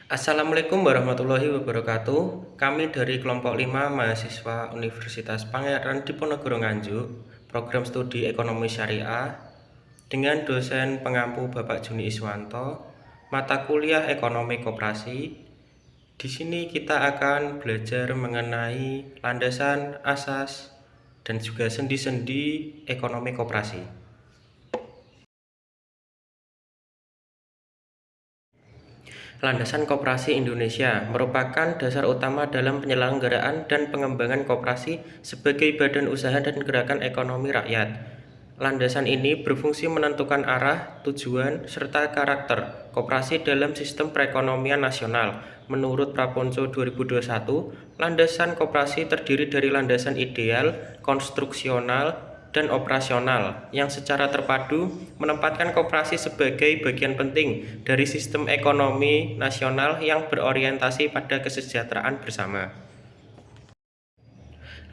Assalamualaikum warahmatullahi wabarakatuh. Kami dari kelompok 5 mahasiswa Universitas Pangeran Diponegoro Nganjuk, program studi Ekonomi Syariah dengan dosen pengampu Bapak Juni Iswanto, mata kuliah Ekonomi Koperasi. Di sini kita akan belajar mengenai landasan, asas, dan juga sendi-sendi ekonomi koperasi. Landasan Koperasi Indonesia merupakan dasar utama dalam penyelenggaraan dan pengembangan koperasi sebagai badan usaha dan gerakan ekonomi rakyat. Landasan ini berfungsi menentukan arah, tujuan, serta karakter koperasi dalam sistem perekonomian nasional. Menurut Praponco 2021, landasan koperasi terdiri dari landasan ideal, konstruksional, dan operasional yang secara terpadu menempatkan koperasi sebagai bagian penting dari sistem ekonomi nasional yang berorientasi pada kesejahteraan bersama.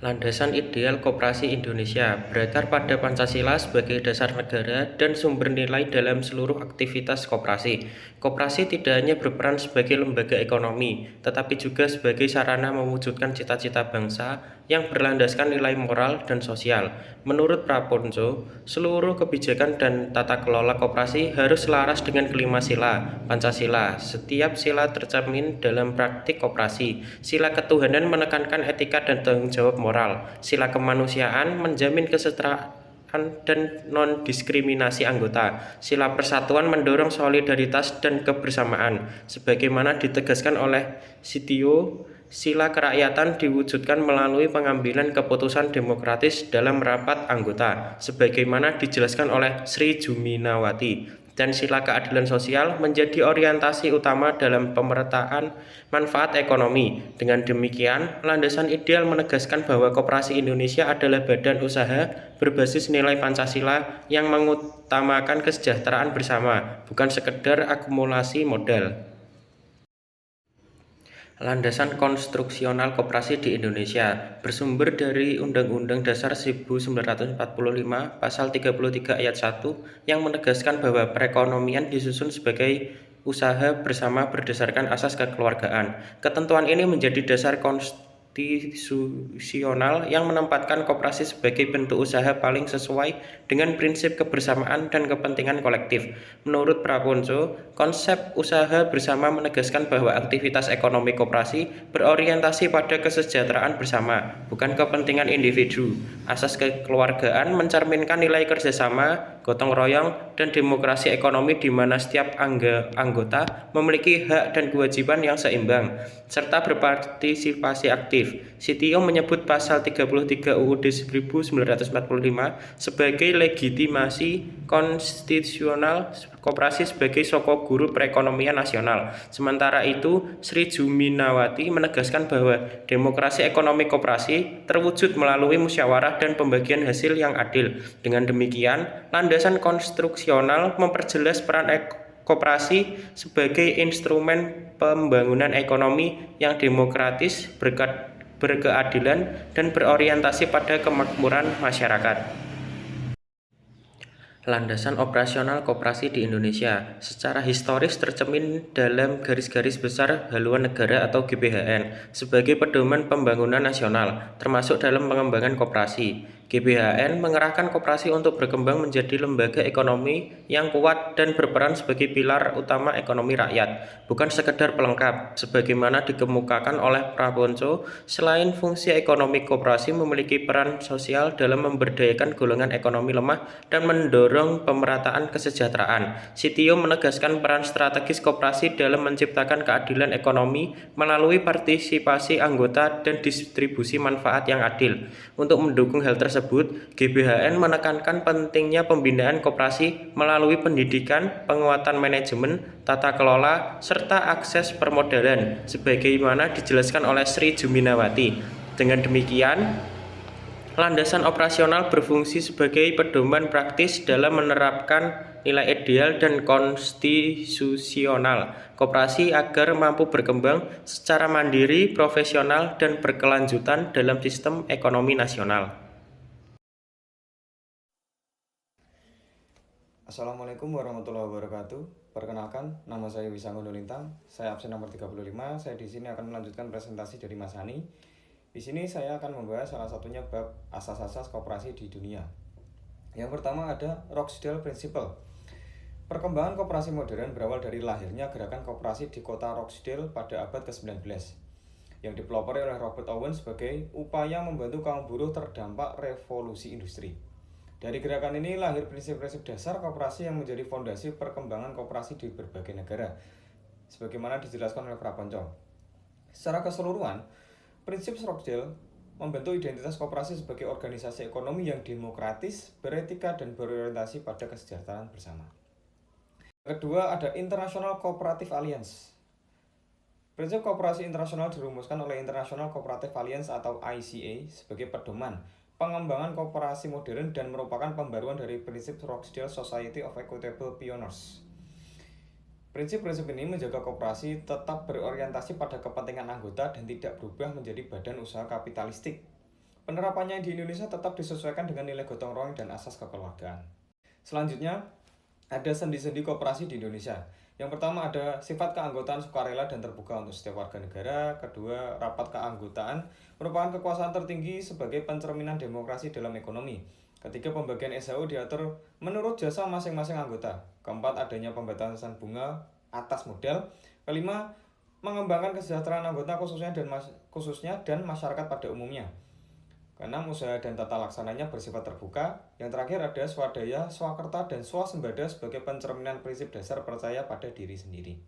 Landasan ideal koperasi Indonesia berakar pada Pancasila sebagai dasar negara dan sumber nilai dalam seluruh aktivitas koperasi. Koperasi tidak hanya berperan sebagai lembaga ekonomi, tetapi juga sebagai sarana mewujudkan cita-cita bangsa yang berlandaskan nilai moral dan sosial. Menurut Praponco, seluruh kebijakan dan tata kelola koperasi harus selaras dengan kelima sila Pancasila. Setiap sila tercermin dalam praktik koperasi. Sila ketuhanan menekankan etika dan tanggung jawab moral. Sila kemanusiaan menjamin kesetaraan dan non-diskriminasi anggota. Sila persatuan mendorong solidaritas dan kebersamaan. Sebagaimana ditegaskan oleh Sitio, sila kerakyatan diwujudkan melalui pengambilan keputusan demokratis dalam rapat anggota, sebagaimana dijelaskan oleh Sri Juminawati. Dan sila keadilan sosial menjadi orientasi utama dalam pemerataan manfaat ekonomi. Dengan demikian, landasan ideal menegaskan bahwa Koperasi Indonesia adalah badan usaha berbasis nilai Pancasila yang mengutamakan kesejahteraan bersama, bukan sekedar akumulasi modal. Landasan konstruksional koperasi di Indonesia bersumber dari Undang-Undang Dasar 1945 Pasal 33 Ayat 1 yang menegaskan bahwa perekonomian disusun sebagai usaha bersama berdasarkan asas kekeluargaan. Ketentuan ini menjadi dasar konstitusional yang menempatkan koperasi sebagai bentuk usaha paling sesuai dengan prinsip kebersamaan dan kepentingan kolektif. Menurut Praponco, konsep usaha bersama menegaskan bahwa aktivitas ekonomi koperasi berorientasi pada kesejahteraan bersama, bukan kepentingan individu. Asas kekeluargaan mencerminkan nilai kerjasama, gotong royong, dan demokrasi ekonomi di mana setiap anggota memiliki hak dan kewajiban yang seimbang, serta berpartisipasi aktif. Sitio menyebut pasal 33 UUD 1945 sebagai legitimasi konstitusional koperasi sebagai sokok guru perekonomian nasional. Sementara itu, Sri Juminawati menegaskan bahwa demokrasi ekonomi koperasi terwujud melalui musyawarah dan pembagian hasil yang adil. Dengan demikian, landasan konstruksional memperjelas peran koperasi sebagai instrumen pembangunan ekonomi yang demokratis, berkeadilan, dan berorientasi pada kemakmuran masyarakat. Landasan operasional koperasi di Indonesia secara historis tercermin dalam garis-garis besar haluan negara atau GBHN sebagai pedoman pembangunan nasional, termasuk dalam pengembangan koperasi. GBHN mengerahkan koperasi untuk berkembang menjadi lembaga ekonomi yang kuat dan berperan sebagai pilar utama ekonomi rakyat, bukan sekedar pelengkap. Sebagaimana dikemukakan oleh Praponco, selain fungsi ekonomi koperasi memiliki peran sosial dalam memberdayakan golongan ekonomi lemah dan mendorong pemerataan kesejahteraan. Sitio menegaskan peran strategis koperasi dalam menciptakan keadilan ekonomi melalui partisipasi anggota dan distribusi manfaat yang adil. Untuk mendukung hal tersebut, GBHN menekankan pentingnya pembinaan koperasi melalui pendidikan, penguatan manajemen, tata kelola, serta akses permodalan, sebagaimana dijelaskan oleh Sri Juminawati. Dengan demikian, landasan operasional berfungsi sebagai pedoman praktis dalam menerapkan nilai ideal dan konstitusional koperasi agar mampu berkembang secara mandiri, profesional, dan berkelanjutan dalam sistem ekonomi nasional. Assalamualaikum warahmatullahi wabarakatuh. Perkenalkan, nama saya Wisangono Lintang. Saya absen nomor 35. Saya di sini akan melanjutkan presentasi dari Mas Hani. Di sini saya akan membahas salah satunya bab asas-asas koperasi di dunia. Yang pertama ada Rochdale Principle. Perkembangan koperasi modern berawal dari lahirnya gerakan koperasi di kota Rochdale pada abad ke-19 yang dipelopori oleh Robert Owen sebagai upaya membantu kaum buruh terdampak revolusi industri. Dari gerakan ini lahir prinsip-prinsip dasar koperasi yang menjadi fondasi perkembangan koperasi di berbagai negara, sebagaimana dijelaskan oleh Prapanco. Secara keseluruhan, prinsip Rochdale membentuk identitas koperasi sebagai organisasi ekonomi yang demokratis, beretika, dan berorientasi pada kesejahteraan bersama. Kedua, ada International Cooperative Alliance. Prinsip koperasi internasional dirumuskan oleh International Cooperative Alliance atau ICA sebagai pedoman pengembangan koperasi modern dan merupakan pembaruan dari prinsip Rochdale Society of Equitable Pioneers. Prinsip-prinsip ini menjaga koperasi tetap berorientasi pada kepentingan anggota dan tidak berubah menjadi badan usaha kapitalistik. Penerapannya di Indonesia tetap disesuaikan dengan nilai gotong royong dan asas kekeluargaan. Selanjutnya, ada sendi-sendi koperasi di Indonesia. Yang pertama ada sifat keanggotaan sukarela dan terbuka untuk setiap warga negara. Kedua, rapat keanggotaan merupakan kekuasaan tertinggi sebagai pencerminan demokrasi dalam ekonomi. Ketiga, pembagian SHU diatur menurut jasa masing-masing anggota. Keempat, adanya pembatasan bunga atas modal. Kelima, mengembangkan kesejahteraan anggota khususnya dan masyarakat pada umumnya. Keenam, usaha dan tata laksananya bersifat terbuka. Yang terakhir ada swadaya, swakerta, dan swasembada sebagai pencerminan prinsip dasar percaya pada diri sendiri.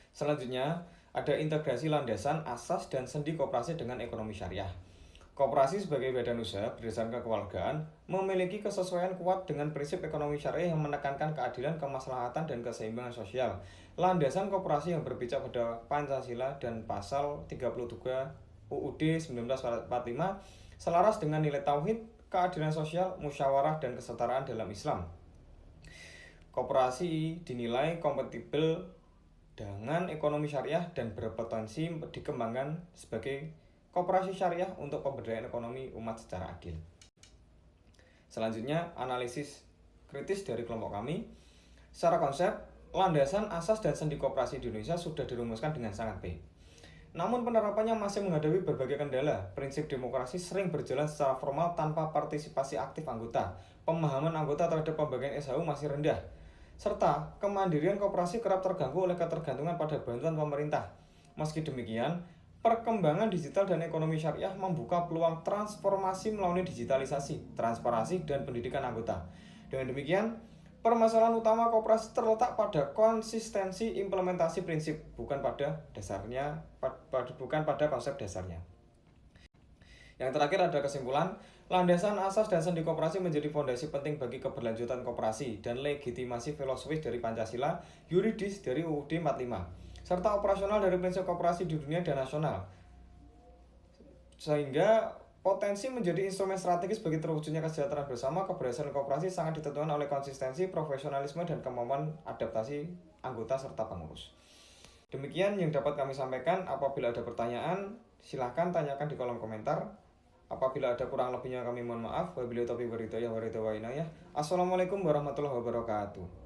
Selanjutnya, ada integrasi landasan, asas, dan sendi koperasi dengan ekonomi syariah. Koperasi sebagai badan usaha berdasarkan kekeluargaan memiliki kesesuaian kuat dengan prinsip ekonomi syariah yang menekankan keadilan, kemaslahatan, dan keseimbangan sosial. Landasan koperasi yang berpijak pada Pancasila dan pasal 33 UUD 1945 selaras dengan nilai tauhid, keadilan sosial, musyawarah, dan kesetaraan dalam Islam. Koperasi dinilai kompatibel dengan ekonomi syariah dan berpotensi dikembangkan sebagai koperasi syariah untuk pemberdayaan ekonomi umat secara adil. Selanjutnya, analisis kritis dari kelompok kami. Secara konsep, landasan, asas, dan sendi koperasi di Indonesia sudah dirumuskan dengan sangat baik. Namun penerapannya masih menghadapi berbagai kendala. Prinsip demokrasi sering berjalan secara formal tanpa partisipasi aktif anggota. Pemahaman anggota terhadap pembagian SHU masih rendah. Serta kemandirian koperasi kerap terganggu oleh ketergantungan pada bantuan pemerintah. Meski demikian, perkembangan digital dan ekonomi syariah membuka peluang transformasi melalui digitalisasi, transparansi, dan pendidikan anggota. Dengan demikian, permasalahan utama koperasi terletak pada konsistensi implementasi prinsip, bukan pada konsep dasarnya. Yang terakhir ada kesimpulan, landasan, asas, dan sendi koperasi menjadi fondasi penting bagi keberlanjutan koperasi dan legitimasi filosofis dari Pancasila, yuridis dari UUD 45, serta operasional dari prinsip koperasi di dunia dan nasional. Sehingga potensi menjadi instrumen strategis bagi terwujudnya kesejahteraan bersama. Keberhasilan koperasi sangat ditentukan oleh konsistensi, profesionalisme, dan kemampuan adaptasi anggota serta pengurus. Demikian yang dapat kami sampaikan. Apabila ada pertanyaan, silahkan tanyakan di kolom komentar. Apabila ada kurang lebihnya kami mohon maaf. Wabillahi taufiq wal hidayah. Assalamualaikum warahmatullahi wabarakatuh.